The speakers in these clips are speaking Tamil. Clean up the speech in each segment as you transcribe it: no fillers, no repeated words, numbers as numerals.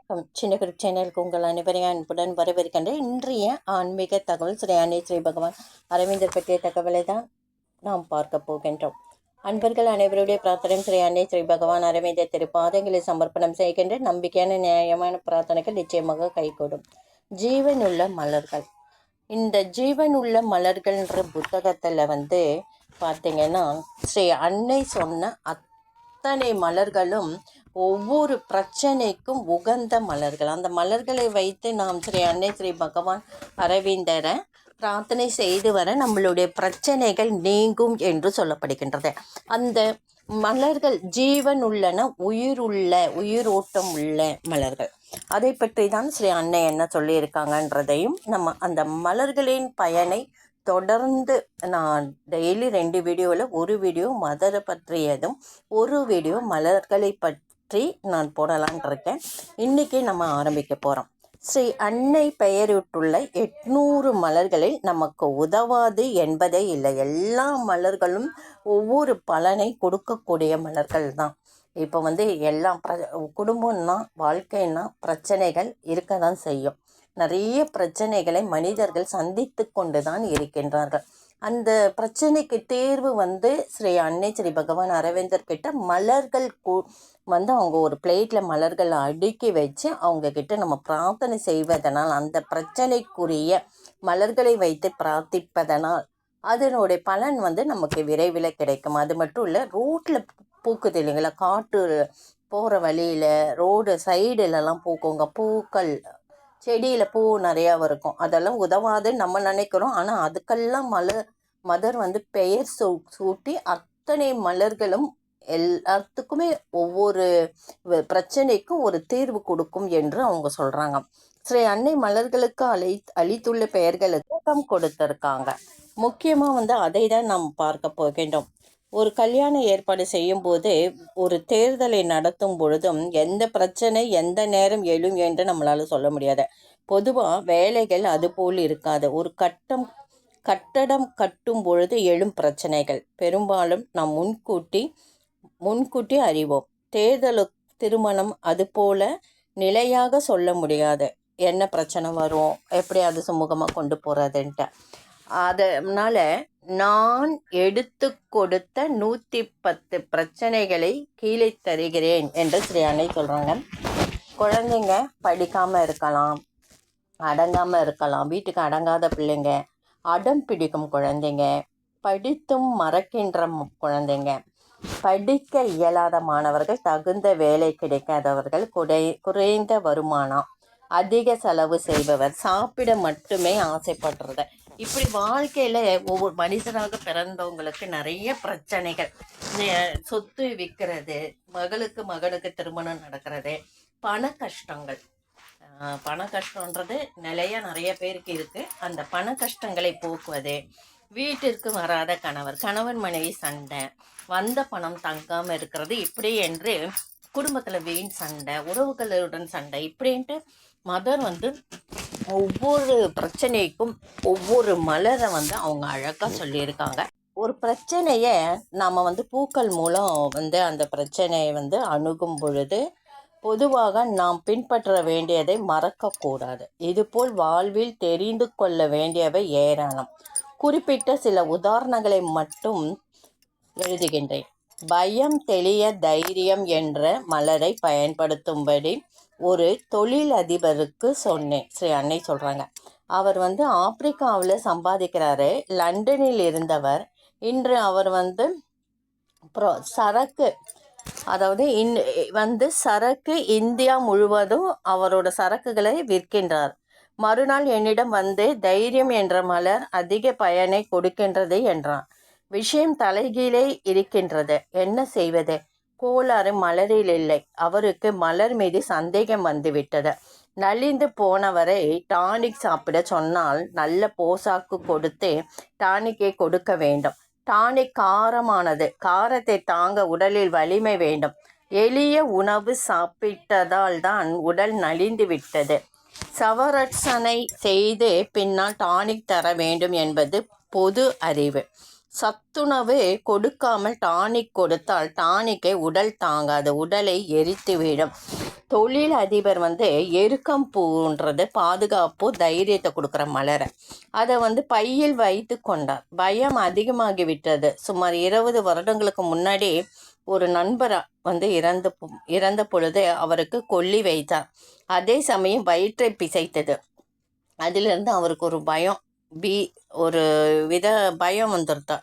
வணக்கம். சின்னகுரு சேனலுக்கு உங்கள் அனைவரையும் அன்புடன் வரவேற்கின்றேன். இன்றைய ஆன்மீக தகவல் ஸ்ரீ அன்னை ஸ்ரீ பகவான் அரவிந்தர் பற்றிய தகவலை தான் நாம் பார்க்க போகின்றோம். அன்பர்கள் அனைவருடைய பிரார்த்தனை ஸ்ரீ அன்னை ஸ்ரீ பகவான் அரவிந்தர் திருப்பாதங்களை சமர்ப்பணம் செய்கின்ற நம்பிக்கையான நியாயமான பிரார்த்தனைகள் நிச்சயமாக கைகூடும். ஜீவனுள்ள மலர்கள். இந்த ஜீவனுள்ள மலர்கள்ன்ற புத்தகத்தில் பார்த்தீங்கன்னா ஸ்ரீ அன்னை சொன்ன அத்தனை மலர்களும் ஒவ்வொரு பிரச்சனைக்கும் உகந்த மலர்கள். அந்த மலர்களை வைத்து நாம் ஸ்ரீ அன்னை ஸ்ரீ பகவான் அரவிந்தரை பிரார்த்தனை செய்து வர நம்மளுடைய பிரச்சனைகள் நீங்கும் என்று சொல்லப்படுகின்றது. அந்த மலர்கள் ஜீவன் உள்ளன, உயிரோட்டம் உள்ள மலர்கள். அதை பற்றி தான் ஸ்ரீ அன்னை என்ன சொல்லியிருக்காங்கன்றதையும் நம்ம அந்த மலர்களின் பயனை தொடர்ந்து நான் டெய்லி 2 வீடியோவில் ஒரு வீடியோ மதரை பற்றியதும் ஒரு வீடியோ மலர்களை பற்றி நான் போடலான் இருக்கேன். இன்றைக்கி நம்ம ஆரம்பிக்க போகிறோம். ஸ்ரீ அன்னை பெயரிட்டுள்ள 800 மலர்களில் நமக்கு உதவாது என்பதே இல்லை. எல்லா மலர்களும் ஒவ்வொரு பலனை கொடுக்கக்கூடிய மலர்கள் தான். இப்போ எல்லாம் குடும்பம்னா வாழ்க்கைன்னா பிரச்சனைகள் இருக்க தான் செய்யும். நிறைய பிரச்சனைகளை மனிதர்கள் சந்தித்து கொண்டு தான் இருக்கின்றார்கள். அந்த பிரச்சனைக்கு தேர்வு ஸ்ரீ அன்னை ஸ்ரீ பகவான் அரவிந்தர் கிட்ட மலர்கள் அவங்க ஒரு பிளேட்டில் மலர்கள் அடுக்கி வச்சு அவங்க கிட்ட நம்ம பிரார்த்தனை செய்வதனால், அந்த பிரச்சனைக்குரிய மலர்களை வைத்து பிரார்த்திப்பதனால் அதனுடைய பலன் நமக்கு விரைவில் கிடைக்கும். அது மட்டும் இல்லை, ரோட்டில் பூக்குது இல்லைங்களா, காட்டு போகிற வழியில் ரோடு சைடுலலாம் பூக்குங்க பூக்கள், செடியில் பூ நிறையா இருக்கும். அதெல்லாம் உதவாதுன்னு நம்ம நினைக்கிறோம். ஆனால் அதுக்கெல்லாம் மதர் பெயர் சூட்டி அத்தனை மலர்களும் எல்லாத்துக்குமே ஒவ்வொரு பிரச்சனைக்கும் ஒரு தீர்வு கொடுக்கும் என்று அவங்க சொல்கிறாங்க. ஸ்ரீ அன்னை மலர்களுக்கு அளித்துள்ள பெயர்களுக்கு கொடுத்துருக்காங்க. முக்கியமாக அதை தான் நாம் பார்க்க போகின்றோம். ஒரு கல்யாண ஏற்பாடு செய்யும் போது, ஒரு தேர்தலை நடத்தும் பொழுதும் எந்த பிரச்சனை எந்த நேரம் எழும் என்று நம்மளால் சொல்ல முடியாது. பொதுவாக வேலைகள் அதுபோல் இருக்காது. ஒரு கட்டடம் கட்டும் பொழுது எழும் பிரச்சனைகள் பெரும்பாலும் நாம் முன்கூட்டி அறிவோம். தேர்தல், திருமணம் அதுபோல நிலையாக சொல்ல முடியாது. என்ன பிரச்சனை வரும், எப்படி அது சுமூகமாக கொண்டு போகிறதுன்ட்டு. அதனால் நான் எடுத்து கொடுத்த 110 பிரச்சனைகளை கீழே தருகிறேன் என்று ஸ்ரீ அன்னை சொல்கிறாங்க. குழந்தைங்க படிக்காமல் இருக்கலாம், அடங்காமல் இருக்கலாம், வீட்டுக்கு அடங்காத பிள்ளைங்க, அடம் பிடிக்கும் குழந்தைங்க, படித்தும் மறக்கின்ற குழந்தைங்க, படிக்க இயலாத மாணவர்கள், தகுந்த வேலை கிடைக்காதவர்கள், குறைந்த வருமானம், அதிக செலவு செய்பவர், சாப்பிட மட்டுமே ஆசைப்படுறது. இப்படி வாழ்க்கையில் ஒவ்வொரு மனிதராக பிறந்தவங்களுக்கு நிறைய பிரச்சனைகள். சொத்து விற்கிறது, மகனுக்கு திருமணம் நடக்கிறது, பண கஷ்டங்கள். பண கஷ்டன்றது நிறைய பேருக்கு இருக்குது. அந்த பண கஷ்டங்களை போக்குவது, வீட்டிற்கு வராத கணவன் மனைவி சண்டை, வந்த பணம் தங்காமல் இருக்கிறது, இப்படி என்று குடும்பத்தில் வீண் சண்டை, உறவுகளுடன் சண்டை, இப்படின்ட்டு மதர் ஒவ்வொரு பிரச்சனைக்கும் ஒவ்வொரு மலரை அவங்க அழகாக சொல்லியிருக்காங்க. ஒரு பிரச்சனையை நாம் பூக்கள் மூலம் அந்த பிரச்சனையை அணுகும் பொழுது பொதுவாக நாம் பின்பற்ற வேண்டியதை மறக்கக்கூடாது. இதுபோல் வாழ்வில் தெரிந்து கொள்ள வேண்டியவை ஏராளம். குறிப்பிட்ட சில உதாரணங்களை மட்டும் எழுதுகின்றேன். பயம் தெளிய தைரியம் என்ற மலரை பயன்படுத்தும்படி ஒரு தொழில் அதிபருக்கு சொன்னேன். ஸ்ரீ அன்னை சொல்கிறாங்க. அவர் ஆப்பிரிக்காவில் சம்பாதிக்கிறாரு. லண்டனில் இருந்தவர். இன்று அவர் சரக்கு, அதாவது சரக்கு இந்தியா முழுவதும் அவரோட சரக்குகளை விற்கின்றார். மறுநாள் என்னிடம் தைரியம் என்ற மலர் அதிக பயனை கொடுக்கின்றது என்றான். விஷயம் தலைகீழே இருக்கின்றது, என்ன செய்வது? கோளாறு மலரில் இல்லை. அவருக்கு மலர் மீது சந்தேகம் வந்துவிட்டது. நலிந்து போனவரை டானிக் சாப்பிட சொன்னால் நல்ல போசாக்கு கொடுத்து டானிக்கை கொடுக்க வேண்டும். டானிக் காரமானது, காரத்தை தாங்க உடலில் வலிமை வேண்டும். எளிய உணவு சாப்பிட்டதால் தான் உடல் நலிந்து விட்டது. சவரட்சனை செய்து பின்னால் டானிக் தர வேண்டும் என்பது பொது அறிவு. சத்துணவு கொடுக்காமல் டானிக் கொடுத்தால் டானிக்கை உடல் தாங்காது, உடலை எரித்துவிடும். தொழில் அதிபர் வந்து எருக்கம்பூன்றது பாதுகாப்பு தைரியத்தை கொடுக்குற மலரை அதை வந்து பையில் வைத்து கொண்டார். பயம் அதிகமாகிவிட்டது. சுமார் 20 வருடங்களுக்கு முன்னாடி ஒரு நண்பர் வந்து இறந்த பொழுது அவருக்கு கொல்லி வைத்தார். அதே சமயம் வயிற்றை பிசைத்தது. அதிலிருந்து அவருக்கு ஒரு பயம், ஒரு வித பயம் வந்துருத்தா.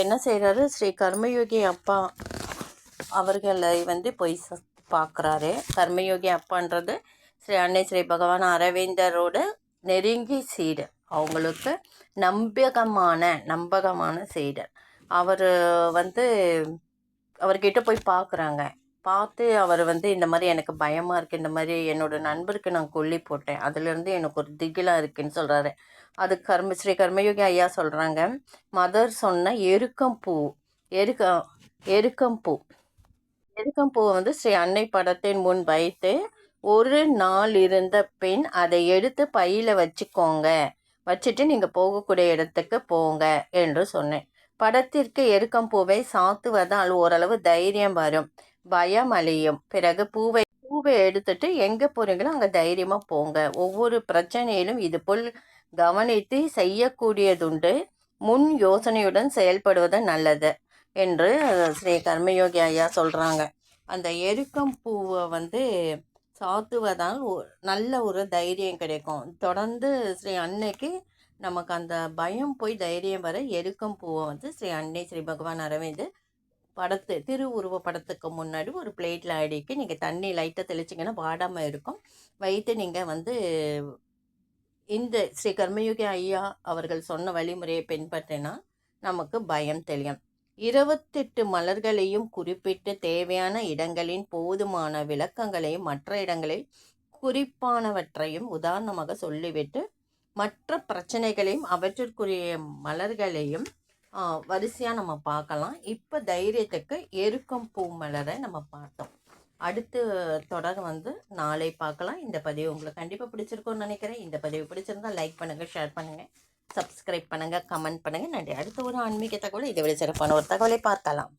என்ன செய்கிறாரு, ஸ்ரீ கர்மயோகி அப்பா அவர்களை வந்து போய் பார்க்குறாரு. கர்மயோகி அப்பான்றது ஸ்ரீ அன்னை ஸ்ரீ பகவான் அரவிந்தரோட நெருங்கி சீடர், அவங்களுக்கு நம்பகமான சீடர். அவர் வந்து அவர்கிட்ட போய் பார்க்குறாங்க. பார்த்து அவர் வந்து இந்த மாதிரி எனக்கு பயமாக இருக்குது, இந்த மாதிரி என்னோட நண்பருக்கு நான் கொல்லி போட்டேன், அதுலேருந்து எனக்கு ஒரு திகிலாக இருக்குன்னு சொல்கிறாரு. அது ஸ்ரீ கர்மயோகி ஐயா சொல்கிறாங்க, மதர் சொன்ன எருக்கம்பூ எருக்கம்பூவை வந்து ஸ்ரீ அன்னை படத்தின் முன் வைத்து ஒரு நாள் இருந்த பின் அதை எடுத்து பையில் வச்சுக்கோங்க, வச்சுட்டு நீங்கள் போகக்கூடிய இடத்துக்கு போங்க என்று சொன்னேன். படத்திற்கு எருக்கம்பூவை சாத்துவதால் ஓரளவு தைரியம் வரும், பயம் அழியும். பிறகு பூவை எடுத்துட்டு எங்கே போகிறீங்களோ அங்கே தைரியமாக போங்க. ஒவ்வொரு பிரச்சனையிலும் இதுபோல் கவனித்து செய்யக்கூடியதுண்டு. முன் யோசனையுடன் செயல்படுவது நல்லது என்று ஸ்ரீ கர்மயோகி ஐயா சொல்கிறாங்க. அந்த எருக்கம்பூவை வந்து சாத்துவதால் நல்ல ஒரு தைரியம் கிடைக்கும். தொடர்ந்து ஸ்ரீ அன்னைக்கு நமக்கு அந்த பயம் போய் தைரியம் வர எருக்கம்பூவை வந்து ஸ்ரீ அன்னை ஸ்ரீ பகவான் அரவிந்த் திருவுருவ படத்துக்கு முன்னாடி ஒரு பிளேட்டில் அடிக்கி நீங்கள் தண்ணி லைட்டாக தெளிச்சிங்கன்னா வாடாமல் இருக்கும். வைத்து நீங்கள் வந்து இந்த ஸ்ரீ கர்மயோகி ஐயா அவர்கள் சொன்ன வழிமுறையை பின்பற்றினா நமக்கு பயம் தெரியும். 28 மலர்களையும் குறிப்பிட்டு தேவையான இடங்களின் போதுமான விளக்கங்களையும் மற்ற இடங்களில் குறிப்பானவற்றையும் உதாரணமாக சொல்லிவிட்டு மற்ற பிரச்சனைகளையும் அவற்றிற்குரிய மலர்களையும் வரிசையாக நம்ம பார்க்கலாம். இப்போ தைரியத்துக்கு எருக்கம் பூ மலரை நம்ம பார்த்தோம். அடுத்து தொடர் வந்து நாளை பார்க்கலாம். இந்த பதிவு உங்களுக்கு கண்டிப்பாக பிடிச்சிருக்கும்னு நினைக்கிறேன். இந்த பதிவு பிடிச்சிருந்தால் லைக் பண்ணுங்கள், ஷேர் பண்ணுங்கள், சப்ஸ்கிரைப் பண்ணுங்கள், கமெண்ட் பண்ணுங்கள். நன்றி. அடுத்த ஒரு ஆன்மீக தகவல் இதை விட சிறப்பான ஒரு தகவலை பார்க்கலாம்.